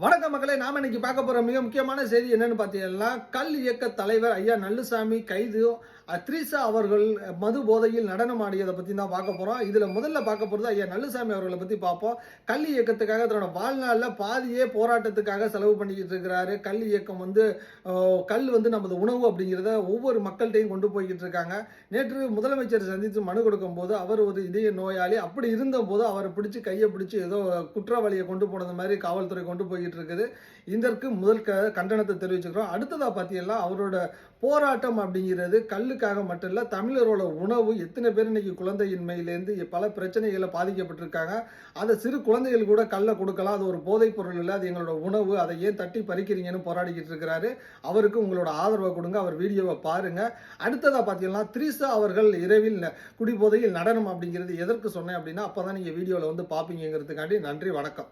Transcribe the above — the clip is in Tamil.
வணக்கம் மக்களே, நாம இன்னைக்கு பார்க்க போற மிக முக்கியமான செய்தி என்னன்னு பார்த்தீங்கன்னா, கல் இயக்க தலைவர் ஐயா நல்லுசாமி கைது. த்ரீசா அவர்கள் மது போதையில் நடனம் ஆடியதை பத்தி தான் பார்க்க போறோம். இதுல முதல்ல பார்க்க போறது ஐயா நல்லுசாமி அவர்களை பத்தி பார்ப்போம். கல் இயக்கத்துக்காக தன்னோட வாழ்நாளில் பாதியே போராட்டத்துக்காக செலவு பண்ணிக்கிட்டு இருக்கிறாரு. கல் இயக்கம் கல் நமது உணவு அப்படிங்கிறத ஒவ்வொரு மக்கள்கிட்டையும் கொண்டு போய்கிட்டு இருக்காங்க. நேற்று முதலமைச்சர் சந்தித்து மனு கொடுக்கும் போது அவர் ஒரு இதய நோயாளி. அப்படி இருந்த போது அவரை பிடிச்சி கையை பிடிச்சி ஏதோ குற்றவாளியை கொண்டு போனது மாதிரி காவல்துறை கொண்டு போய்கிட்டு இருக்குது. இதற்கு முதல் கண்டனத்தை தெரிவிச்சுக்கிறோம். அடுத்ததா பார்த்தீங்கன்னா, அவரோட போராட்டம் அப்படிங்கிறது கல்லுக்காக மட்டும் இல்லை, தமிழரோட உணவு. எத்தனை பேர் இன்னைக்கு குழந்தையின்மையிலேருந்து பல பிரச்சனைகளை பாதிக்கப்பட்டிருக்காங்க. அதை சிறு குழந்தைகள் கூட கல்லை கொடுக்கலாம், அது ஒரு போதைப் பொருள் இல்லை, அது எங்களோட உணவு, அதை ஏன் தட்டி பறிக்கிறீங்கன்னு போராடிக்கிட்டு இருக்கிறாரு. அவருக்கு உங்களோட ஆதரவை கொடுங்க, அவர் வீடியோவை பாருங்க. அடுத்ததா பார்த்தீங்கன்னா, த்ரீசா அவர்கள் இரவில் குடிபோதையில் நடனம் அப்படிங்கிறது எதற்கு சொன்னேன் அப்படின்னா, அப்பதான் நீங்க வீடியோவில் பார்ப்பீங்கிறதுக்காண்டி. நன்றி, வணக்கம்.